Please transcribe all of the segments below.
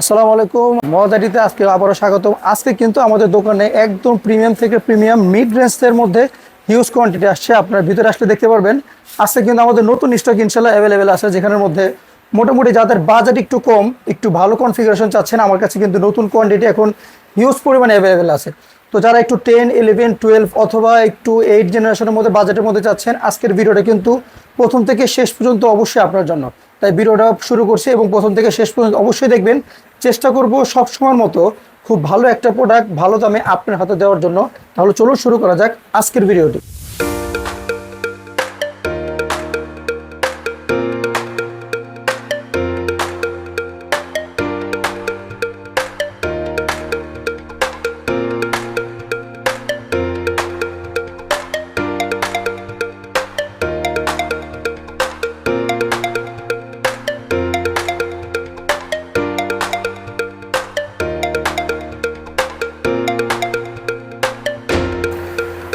আসসালামু আলাইকুম মহাদারিতে আজকে আবারও স্বাগতম। আজকে কিন্তু আমাদের দোকানে একদম প্রিমিয়াম থেকে প্রিমিয়াম মিড রেঞ্জের মধ্যে হিউজ কোয়ান্টিটি আসছে। আপনার ভিতরে আসলে দেখতে পারবেন আজকে কিন্তু আমাদের নতুন স্টক ইনশাল্লাহ অ্যাভেলেবেল আছে, যেখানের মধ্যে মোটামুটি যাদের বাজেট একটু কম, একটু ভালো কনফিগারেশন চাচ্ছেন, আমার কাছে কিন্তু নতুন কোয়ান্টিটি এখন হিউজ পরিমাণে অ্যাভেলেবেল আছে। তো যারা একটু 10, 11, 12 অথবা একটু 8 জেনারেশনের মধ্যে বাজেটের মধ্যে চাচ্ছেন, আজকের ভিডিওটা কিন্তু প্রথম থেকে শেষ পর্যন্ত অবশ্যই আপনার জন্য। তাই ভিডিওটা শুরু করছি এবং প্রথম থেকে শেষ পর্যন্ত অবশ্যই দেখবেন। চেষ্টা করব সব সময়ের মতো খুব ভালো একটা প্রোডাক্ট ভালো দামে আপনার হাতে দেওয়ার জন্য। তাহলে চলুন শুরু করা যাক আজকের ভিডিওটি।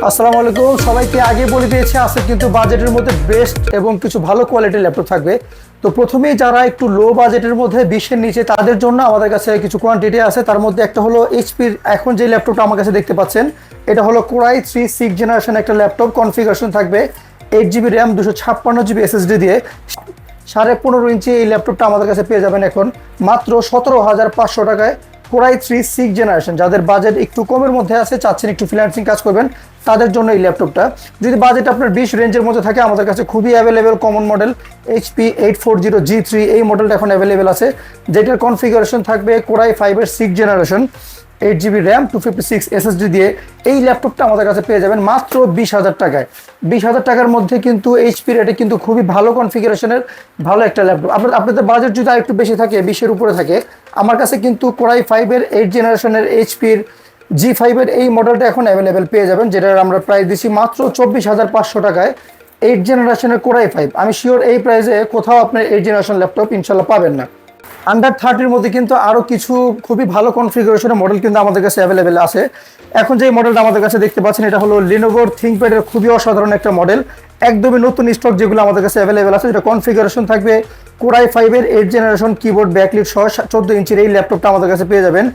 আসসালামু আলাইকুম সবাইকে। আগে বলে দিয়েছি আজকে কিন্তু বাজেটের মধ্যে বেস্ট এবং কিছু ভালো কোয়ালিটির ল্যাপটপ থাকবে। তো প্রথমেই যারা একটু লো বাজেটের মধ্যে 20-এর নিচে, তাদের জন্য আমাদের কাছে কিছু কোয়ান্টিটি আছে। তার মধ্যে একটা হলো এইচপির এখন যে ল্যাপটপটা আমার কাছে দেখতে পাচ্ছেন, এটা হলো কোরাই 3 6 জেনারেশন একটা ল্যাপটপ। কনফিগারেশন থাকবে 8GB র্যাম 256GB এসএসডি দিয়ে। 15.5 ইঞ্চি এই ল্যাপটপটা আমাদের কাছে পেয়ে যাবেন এখন মাত্র 17,500 টাকায়। কোরাই 3 6 জেনারেশন, যাদের বাজেট একটু কমের মধ্যে আছে, চাচ্ছেন একটু ফ্রিল্যান্সিং কাজ করবেন, তাদের জন্য এই ল্যাপটপটা। যদি বাজেট আপনার 20 রেঞ্জের মধ্যে থাকে, আমাদের কাছে খুবই available common model HP 840G3 এই মডেলটা এখন অ্যাভেলেবেল আছে, যেটার কনফিগারেশন থাকবে কোরাই 5-এর 6 জেনারেশন, 8GB র্যাম 256 এসএসডি দিয়ে। এই ল্যাপটপটা আমাদের কাছে পেয়ে যাবেন মাত্র 20,000 টাকায়। 20,000 টাকার মধ্যে কিন্তু HP রেটে কিন্তু খুবই ভালো কনফিগারেশনের ভালো একটা ল্যাপটপ। আপনাদের বাজেট যদি আর একটু বেশি থাকে, 20-এর উপরে থাকে, আমার কাছে কিন্তু কোরাই 5-এর 8 জেনারেশনের HPর G5-এর এই মডেলটা এখন অ্যাভেলেবেল পেয়ে যাবেন, যেটার আমরা প্রাইস দিচ্ছি মাত্র 24,500 টাকায়। 8 জেনারেশনের কোরাই 5, আমি শিওর এই প্রাইসে কোথাও আপনার 8 জেনারেশন ল্যাপটপ ইনশাল্লাহ পাবেন না। আন্ডার 30-এর মধ্যে কিন্তু আরও কিছু খুবই ভালো কনফিগারেশনের মডেল কিন্তু আমাদের কাছে অ্যাভেলেবেল আছে। এখন যে মডেলটা আমাদের কাছে দেখতে পাচ্ছেন, এটা হলো লিনোভোর থিংকপ্যাডের খুবই অসাধারণ একটা মডেল, একদমই নতুন স্টক যেগুলো আমাদের কাছে অ্যাভেলেবেল আছে। যেটা কনফিগারেশন থাকবে কোরাই 5-এর 8 জেনারেশন, কিবোর্ড ব্যাকলিট সহ 14 ইঞ্চির এই ল্যাপটপটা আমাদের কাছে পেয়ে যাবেন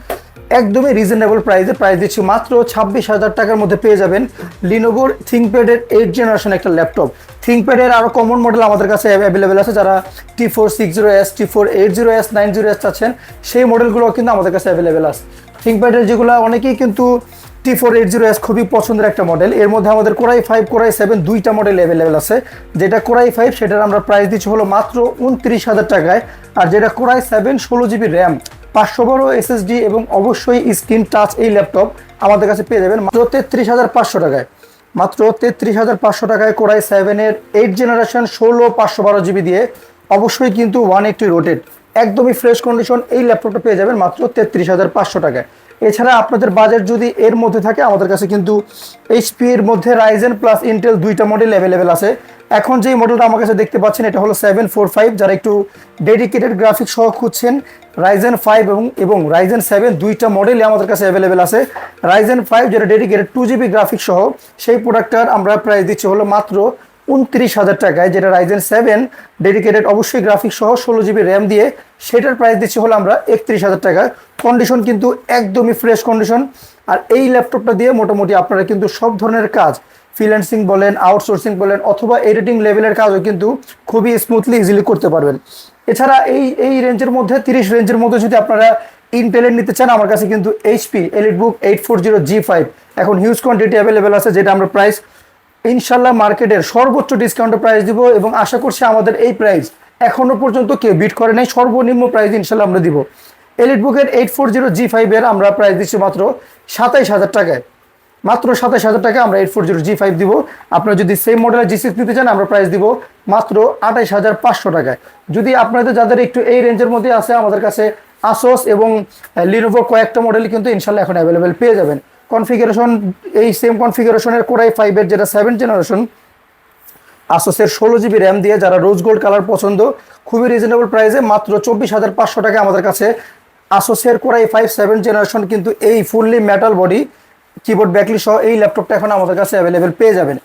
একদমই রিজনেবল প্রাইসে। প্রাইস দিচ্ছি মাত্র 26,000 টাকার মধ্যে পেয়ে যাবেন লিনোভোর থিংকপ্যাডের 8 জেনারেশন একটা ল্যাপটপ। থিংকপ্যাডের আরও কমন মডেল আমাদের কাছে অ্যাভেলেবেল আছে। যারা T460S, T480S, 90S চাচ্ছেন, সেই মডেলগুলো কিন্তু আমাদের কাছে অ্যাভেলেবেল আছে। থিংকপ্যাডের যেগুলো অনেকেই কিন্তু T480S খুবই পছন্দের একটা মডেল। এর মধ্যে আমাদের কোরাই 5, কোরাই 7 দুইটা মডেল অ্যাভেলেবেল আছে। যেটা কোরাই 5 সেটার আমরা প্রাইস দিচ্ছি হলো মাত্র 29,000 টাকায়। আর যেটা কোরাই 7 16GB র্যাম 512 এসএসডি এবং অবশ্যই স্ক্রিন টাচ এই ল্যাপটপ আমাদের কাছে পেয়ে যাবেন মাত্র 33,500 টাকায়। মাত্র 33,500 টাকায় কোরাই 7-এর 8 জেনারেশন 16 512GB দিয়ে, অবশ্যই কিন্তু 180 রোটেট, একদমই ফ্রেশ কন্ডিশন এই ল্যাপটপটা পেয়ে যাবেন মাত্র 33,500 টাকায়। এছাড়া আপনাদের বাজেট যদি এর মধ্যে থাকে, আমাদের কাছে কিন্তু HP এর মধ্যে রাইজেন প্লাস ইন্টেল দুইটা মডেল অ্যাভেলেবেল আছে। এখন যেই মডেলটা আমার কাছে দেখতে পাচ্ছেন, এটা হলো 745, যারা একটু ডেডিকেটেড গ্রাফিক্স সহ খুঁজছেন, রাইজেন 5 এবং রাইজেন 7 দুইটা মডেলই আমাদের কাছে অ্যাভেলেবেল আছে। রাইজেন 5 যেটা ডেডিকেটেড 2GB গ্রাফিক্স সহ, সেই প্রোডাক্টটার আমরা প্রাইস দিচ্ছি হলো মাত্র 29,000 টাকায়। যেটা রাইজেন 7 ডেডিকেটেড অবশ্যই গ্রাফিক্স সহ 16GB র্যাম দিয়ে, সেটার প্রাইস দিচ্ছি হলো আমরা 31,000 টাকা। কন্ডিশন কিন্তু একদমই ফ্রেশ কন্ডিশন। আর এই ল্যাপটপটা দিয়ে মোটামুটি আপনারা কিন্তু সব ধরনের কাজ, ফ্রিল্যান্সিং বলেন, আউটসোর্সিং বলেন, অথবা এডিটিং লেভেলের কাজও কিন্তু খুবই স্মুথলি ইজিলি করতে পারবেন। এছাড়া এই রেঞ্জের মধ্যে 30 রেঞ্জের মধ্যে যদি আপনারা ইন্টেলের নিতে চান, আমার কাছে কিন্তু HP EliteBook 840G5 এখন হিউজ কোয়ান্টিটি অ্যাভেলেবেল আছে, যেটা আমরা প্রাইস ইনশাল্লাহ মার্কেটের সর্বোচ্চ ডিসকাউন্টে প্রাইস দিব এবং আশা করছি আমাদের এই প্রাইস এখনো পর্যন্ত কেউ বিট করে নাই। সর্বনিম্ন প্রাইস ইনশাল্লাহ আমরা দিব। EliteBook-এর 840G5 এর আমরা প্রাইস দিচ্ছি মাত্র 27,000 টাকায়। মাত্র 27,000 টাকা আমরা 840G5 দিব। আপনারা যদি সেম মডেলের G6 নিতে চান, আমরা প্রাইস দিব মাত্র 28,500 টাকায়। যদি আপনাদের যাদের একটু এই রেঞ্জের মধ্যে আছে, আমাদের কাছে আসোস এবং লিনোভোর কয়েকটা মডেল কিন্তু ইনশাল্লাহ এখন অ্যাভেলেবেল পেয়ে যাবেন। কনফিগারেশন এই সেম কনফিগারেশনের কোরাই 5-এর যেটা 7 জেনারেশন, আসোসের 16GB র্যাম দিয়ে, যারা রোজ গোল্ড কালার পছন্দ, খুবই রিজনেবল প্রাইসে মাত্র 24,500 টাকা আমাদের কাছে আসোসের কোরাই 5 7 জেনারেশন কিন্তু এই fully metal body keyboard backlit সহ এই ল্যাপটপটা এখন আমাদের কাছে অ্যাভেলেবেল পেয়ে যাবেন।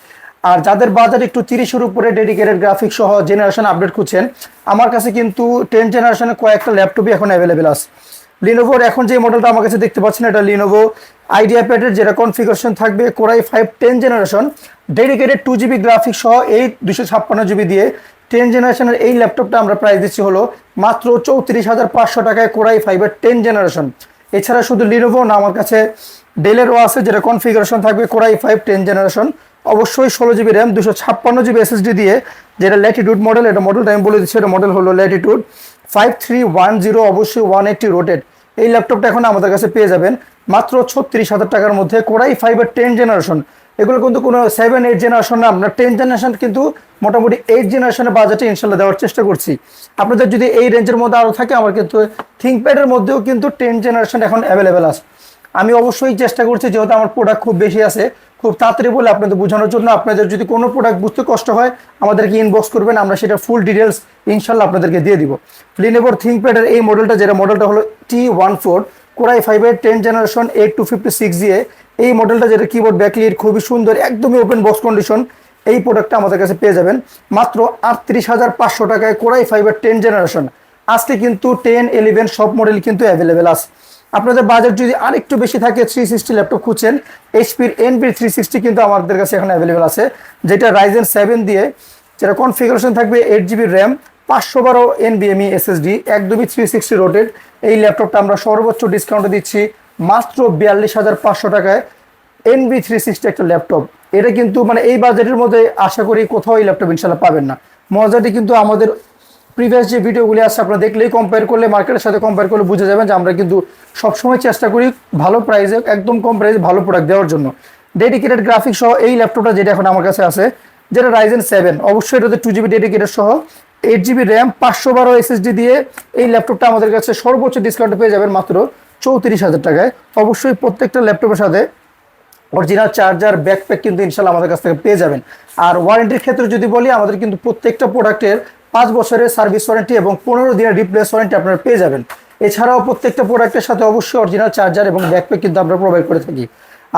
আর যাদের বাজেট একটু 30-এর উপরে ডেডিকেটেড গ্রাফিক্স সহ জেনারেশন আপডেট খুঁজছেন, আমার কাছে কিন্তু 10 জেনারেশনের কয়েকটা ল্যাপটপই এখন অ্যাভেলেবেল আছে। লিনোভোর এখন যে মডেলটা আমার কাছে দেখতে পাচ্ছেন, এটা লিনোভো আইডিয়াপ্যাডের যেটা কনফিগারেশন থাকবে core i 5 10 generation, dedicated 2GB graphics সহ এই 256GB দিয়ে 10 জেনারেশনের এই ল্যাপটপটা আমরা প্রাইস দিচ্ছি হলো মাত্র 34,500 টাকায় কোরাই 5 10 জেনারেশন। এছাড়া শুধু লিনোভো না, আমার কাছে ডেলেরও আছে যেটা কনফিগারেশন থাকবে কোরাই 5 10 জেনারেশন, অবশ্যই 16GB র্যাম 256GB SSD দিয়ে, যেটা ল্যাটিটিউড মডেল। এটা মডেলটা আমি বলে দিচ্ছি, এটা মডেল হলো ল্যাটিটিউড 5310, অবশ্যই 180 রোটেড। এই ল্যাপটপটা এখন আমাদের কাছে পেয়ে যাবেন মাত্র 36,000 টাকার মধ্যে কোরাই 5 10 জেনারেশন। এগুলো কিন্তু কোনো 7-8 জেনারেশন না, আমরা 10 জেনারেশন কিন্তু মোটামুটি 8 জেনারেশনের বাজেটে ইনশাল্লাহ দেওয়ার চেষ্টা করছি। আপনাদের যদি এই রেঞ্জের মধ্যে আরও থাকে, আমার কিন্তু থিঙ্কপ্যাডের মধ্যেও কিন্তু 10 জেনারেশন এখন অ্যাভেলেবেল আছে। আমি অবশ্যই চেষ্টা করছি, যেহেতু আমার প্রোডাক্ট খুব বেশি আছে, খুব তাড়াতাড়ি বলে আপনাদের বোঝানোর জন্য। আপনাদের যদি কোনো প্রোডাক্ট বুঝতে কষ্ট হয় আমাদেরকে ইনবক্স করবেন, আমরা সেটা ফুল ডিটেলস ইনশাল্লাহ আপনাদেরকে দিয়ে দিব। লিনোভোর থিঙ্কপ্যাডের এই মডেলটা, যেটা মডেলটা হলো T14 কোরাই 5 10 জেনারেশন 8256 দিয়ে এই মডেলটা, যেটা কিবোর্ড ব্যাকলিট খুবই সুন্দর, একদমই ওপেন বক্স কন্ডিশন। এই প্রোডাক্টটা আমাদের কাছে পেয়ে যাবেন মাত্র 38,500 টাকায় কোরাই 5 10 জেনারেশন। আজকে কিন্তু 10 11 সব মডেল কিন্তু অ্যাভেলেবেল আছে। আপনাদের বাজেট যদি আরেকটু বেশি থাকে, 360 ল্যাপটপ খুঁজছেন, এইচপির এনভি 360 কিন্তু আমাদের কাছে এখন অ্যাভেলেবেল আছে, যেটা রাইজেন 7 দিয়ে, যেটা কনফিগারেশন থাকবে 8GB র্যাম 512 NVMe SSD, একদমই 360 রোটেড। এই ল্যাপটপটা আমরা সর্বোচ্চ ডিসকাউন্টে দিচ্ছি মাত্র 42,500 টাকায়। এনভি 360 একটা ল্যাপটপ, এটা কিন্তু মানে এই বাজেটের মধ্যে আশা করি কোথাও এই ল্যাপটপ ইনশাল্লাহ পাবেন না। মজাটি কিন্তু আমাদের প্রিভিয়াস যে ভিডিওগুলি আছে আপনারা দেখলেই, কম্পেয়ার করলে, মার্কেটের সাথে কম্পেয়ার করলে বুঝে যাবেন যে আমরা কিন্তু সবসময় চেষ্টা করি ভালো প্রাইসে, একদম কম প্রাইসে ভালো প্রোডাক্ট দেওয়ার জন্য। ডেডিকেটেড গ্রাফিক্স সহ এই ল্যাপটপটা যেটা এখন আমার কাছে আছে, যেটা রাইজেন 7, অবশ্যই এটাতে 2GB ডেডিকেটেড সহ 8GB র্যাম 512 SSD দিয়ে এই ল্যাপটপটা আমাদের কাছে সর্বোচ্চ ডিসকাউন্টে পেয়ে যাবেন মাত্র 34,000 টাকায়। অবশ্যই প্রত্যেকটা ল্যাপটপের সাথে অরিজিনাল চার্জার, ব্যাকপ্যাক কিন্তু ইনশাল্লাহ আমাদের কাছ থেকে পেয়ে যাবেন। আর ওয়ারেন্টির ক্ষেত্রে যদি বলি, আমাদের কিন্তু প্রত্যেকটা প্রোডাক্টের 5 বছরের সার্ভিস ওয়ারেন্টি এবং 15 দিনের রিপ্লেস ওয়ারেন্টি আপনারা পেয়ে যাবেন। এছাড়াও প্রত্যেকটা প্রোডাক্টের সাথে অবশ্যই অরিজিনাল চার্জার এবং ব্যাকপ্যাক কিন্তু আমরা প্রোভাইড করে থাকি।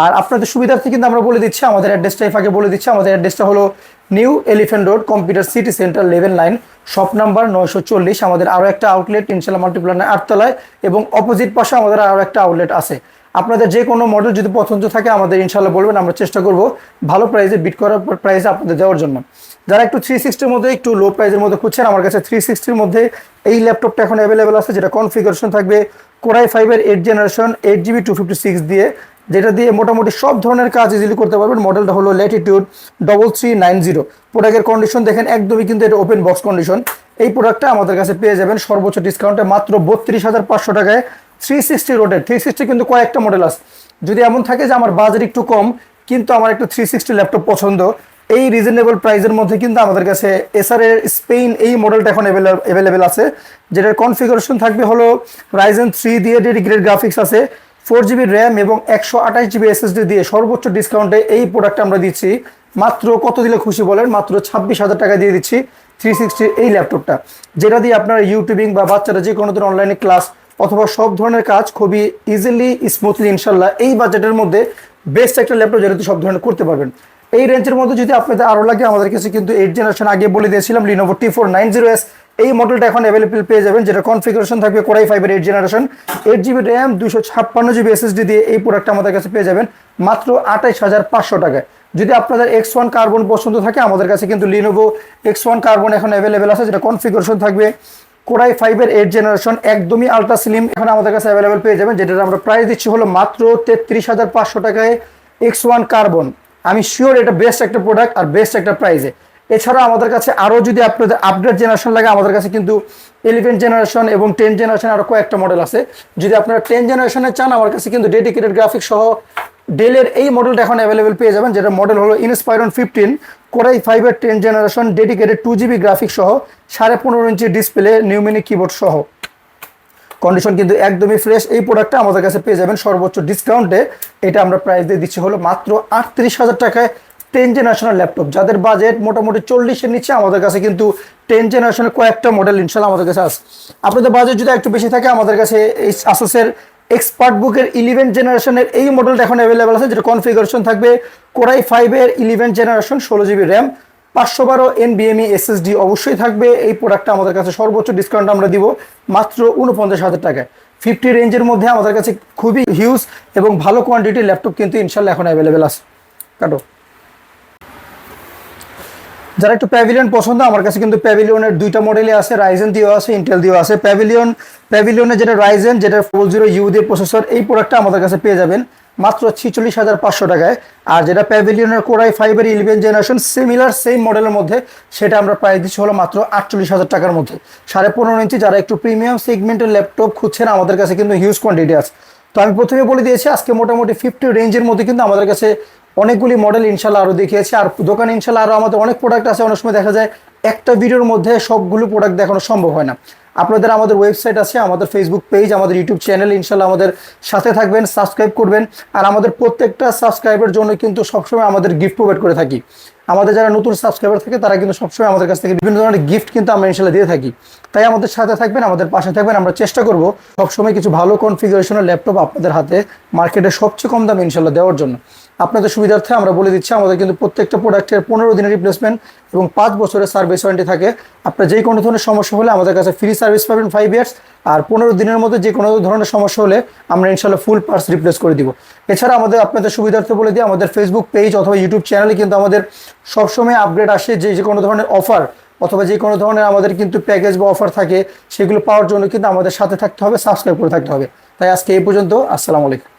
আর আপনাদের সুবিধার্থে কিন্তু আমরা বলে দিচ্ছি আমাদের অ্যাড্রেসটাই ফাঁকে বলে দিচ্ছি। আমাদের অ্যাড্রেসটা হলো new elephant road, computer city centre, level 9, shop number 940। আমাদের আরও একটা আউটলেট ইনশাল্লাহ মাল্টিপ্লানে 8 তলায়, এবং অপোজিট পাশে আমাদের আরও একটা আউটলেট আছে। আপনাদের যে কোনো মডেল যদি পছন্দ থাকে আমাদের ইনশাল্লাহ বলবেন, আমরা চেষ্টা করব ভালো প্রাইসে, বিট করার প্রাইসে আপনাদের দেওয়ার জন্য। যারা একটু 360-র মধ্যে, একটু লো প্রাইসের মধ্যে খুঁজছেন, আমার কাছে 360-র মধ্যে এই ল্যাপটপটা এখন অ্যাভেলেবেল আছে, যেটা কনফিগারেশন থাকবে কোরাই 5 8 জেনারেশন 8GB 256 দিয়ে, যেটা দিয়ে মোটামুটি সব ধরনের কাজ ইজিলি করতে পারবেন। মডেলটা হলো ল্যাটিটিউড 3390। প্রোডাক্টের কন্ডিশন দেখেন, একদমই কিন্তু এটা ওপেন বক্স কন্ডিশন। এই প্রোডাক্টটা আমাদের কাছে পেয়ে যাবেন সর্বোচ্চ ডিসকাউন্টে মাত্র 32,500 টাকায়। 360 রোটেড, 360 কিন্তু কয়েকটা মডেল আছে। যদি এমন থাকে যে আমার বাজেট একটু কম কিন্তু আমার একটু 360 ল্যাপটপ পছন্দ, এই রিজনেবল প্রাইসের মধ্যে কিন্তু আমাদের কাছে এসার এর স্পেন এই মডেলটা এখন অ্যাভেলেবেল আছে, যেটার কনফিগারেশন থাকবে হলো রাইজেন 3 দিয়ে, ডেডিকেটেড গ্রাফিক্স আছে, 4GB র্যাম এবং 128GB SSD দিয়ে। সর্বোচ্চ ডিসকাউন্টে এই প্রোডাক্টটা আমরা দিচ্ছি মাত্র, কত দিলে খুশি বলেন, মাত্র 26,000 টাকা দিয়ে দিচ্ছি 360 এই ল্যাপটপটা, যেটা দিয়ে আপনারা ইউটিউবিং বা বাচ্চারা যে কোনো ধরনের অনলাইনে ক্লাস অথবা সব ধরনের কাজ খুবই ইজিলি, স্মুথলি ইনশাল্লাহ এই বাজেটের মধ্যে বেস্ট একটা ল্যাপটপ, যেটা সব ধরনের করতে পারবেন। এই রেঞ্জের মধ্যে যদি আপনাদের আরও লাগে, আমাদের কাছে কিন্তু 8 জেনারেশন আগে বলে দিয়েছিলাম লিনোভো T490S, এই মডেলটা এখন অ্যাভেলেবল পেয়ে যাবেন, যেটা কনফিগারেশন থাকবে core i 5 8 generation 8GB RAM 256GB SSD দিয়ে। এই প্রোডাক্টটা আমাদের কাছে পেয়ে যাবেন মাত্র 28,500 টাকায়। যদি আপনাদের X1 কার্বন পছন্দ থাকে, আমাদের কাছে কিন্তু লিনোভো X1 কার্বন এখন অ্যাভেলেবেল আছে, যেটা কনফিগারেশন থাকবে কোরাই 5 8 জেনারেশন, একদমই আলট্রা স্লিম, এখন আমাদের কাছে অ্যাভেলেবেল পেয়ে যাবেন, যেটা আমরা প্রাইস দিচ্ছি হলো মাত্র 33,500 টাকায় X1 কার্বন। আমি শিওর এটা বেস্ট একটা প্রোডাক্ট আর বেস্ট একটা প্রাইসে। এছাড়া আমাদের কাছে আরও যদি আপনাদের আপডেট জেনারেশন লাগে, আমাদের কাছে কিন্তু 11 জেনারেশন এবং 10 জেনারেশন আরও কয়েকটা মডেল আছে। যদি আপনারা 10 জেনারেশনে চান, আমার কাছে কিন্তু ডেডিকেটেড গ্রাফিক্স সহ ডেলের এই মডেলটা এখন অ্যাভেলেবেল পেয়ে যাবেন, যেটা মডেল হলো Inspiron 15 core i 5 10 generation, dedicated 2GB graphics সহ 15.5 ইঞ্চি ডিসপ্লে, নিউমেনিক কিবোর্ড সহ। কন্ডিশন কিন্তু একদমই ফ্রেশ। এই প্রোডাক্টটা আমাদের কাছে পেয়ে যাবেন সর্বোচ্চ ডিসকাউন্টে। এটা আমরা প্রাইস দিয়ে দিচ্ছি হলো মাত্র 38,000 টাকায় 10 জেনারেশনের ল্যাপটপ। যাদের বাজেট মোটামুটি 40-এর নিচে, আমাদের কাছে কিন্তু 10 জেনারেশনের কয়েকটা মডেল ইনশাল্লাহ আমাদের কাছে আছে। আপনাদের বাজেট যদি একটু বেশি থাকে, আমাদের কাছে এই আসুসের এক্সপার্ট বুকের 11 জেনারেশনের এই মডেলটা এখন অ্যাভেলেবেল আছে, যেটা কনফিগারেশন থাকবে core i 5 11 generation 16GB RAM 512 NVMe SSD অবশ্যই থাকবে। এই প্রোডাক্টটা আমাদের কাছে সর্বোচ্চ ডিসকাউন্ট আমরা দিব মাত্র 49,000 টাকায়। 50 রেঞ্জের মধ্যে আমাদের কাছে খুবই হিউজ এবং ভালো কোয়ান্টিটির ল্যাপটপ কিন্তু ইনশাল্লাহ এখন অ্যাভেলেবেল আছে। কাটো। যারা একটু প্যাভিলিয়ন পছন্দ, আমার কাছে কিন্তু প্যাভিলিয়নের দুইটা মডেলই আছে, রাইজেন দিয়েও আছে, ইন্টেল দিয়েও আছে। প্যাভিলিয়নের যেটা রাইজেন, যেটা 40U দিয়ে প্রসেসর, এই প্রোডাক্টটা আমাদের কাছে পেয়ে যাবেন মাত্র 46,500 টাকায়। আর যেটা প্যাভিলিয়নের কোরাই 5-এর 11 জেনারেশন সিমিলার সেম মডেলের মধ্যে, সেটা আমরা প্রাইস দিচ্ছি হলো মাত্র 48,000 টাকার মধ্যে। 15.5 ইঞ্চি যারা একটু প্রিমিয়াম সেগমেন্টের ল্যাপটপ খুঁজছেন, আমাদের কাছে কিন্তু হিউজ কোয়ান্টিটি আছে। তো আমি প্রথমে বলে দিয়েছি আজকে মোটামুটি 50 রেঞ্জের মধ্যে কিন্তু আমাদের কাছে অনেকগুলি মডেল ইনশাল্লাহ আরও দেখিয়েছি। আর দোকানে ইনশাল্লাহ আরও আমাদের অনেক প্রোডাক্ট আছে। অনেক সময় দেখা যায় একটা ভিডিওর মধ্যে সবগুলো প্রোডাক্ট দেখানো সম্ভব হয় না। আপনাদের আমাদের ওয়েবসাইট আছে, আমাদের ফেসবুক পেজ, আমাদের ইউটিউব চ্যানেল, ইনশাল্লাহ আমাদের সাথে থাকবেন, সাবস্ক্রাইব করবেন। আর আমাদের প্রত্যেকটা সাবস্ক্রাইবের জন্য কিন্তু সবসময় আমাদের গিফট প্রোভাইড করে থাকি। আমাদের যারা নতুন সাবস্ক্রাইবার থাকে তারা কিন্তু সবসময় আমাদের কাছ থেকে বিভিন্ন ধরনের গিফট কিন্তু আমরা ইনশাল্লাহ দিয়ে থাকি। তাই আমাদের সাথে থাকবেন, আমাদের পাশে থাকবেন। আমরা চেষ্টা করব সবসময় কিছু ভালো কনফিগারেশনের ল্যাপটপ আপনাদের হাতে মার্কেটে সবচেয়ে কম দামে ইনশাল্লাহ দেওয়ার জন্য। আপনাদের সুবিধার্থে আমরা বলে দিচ্ছি, আমাদের কিন্তু প্রত্যেকটা প্রোডাক্টের 15 দিনের রিপ্লেসমেন্ট এবং 5 বছরের সার্ভিস ওয়ারেন্টি থাকে। আপনার যে কোনো ধরনের সমস্যা হলে আমাদের কাছে ফ্রি সার্ভিস পাবেন 5 ইয়ার্স। আর 15 দিনের মধ্যে যে কোনো ধরনের সমস্যা হলে আমরা ইনশাল্লাহ ফুল পার্টস রিপ্লেস করে দিব। এছাড়া আমাদের আপনাদের সুবিধার্থে বলে দিই, আমাদের ফেসবুক পেজ অথবা ইউটিউব চ্যানেলে কিন্তু আমাদের সবসময় আপডেট আসে, যে কোনো ধরনের অফার অথবা যে কোনো ধরনের আমাদের কিন্তু প্যাকেজ বা অফার থাকে, সেগুলো পাওয়ার জন্য কিন্তু আমাদের সাথে থাকতে হবে, সাবস্ক্রাইব করে থাকতে হবে। তাই আজকে এই পর্যন্ত। আসসালামু আলাইকুম।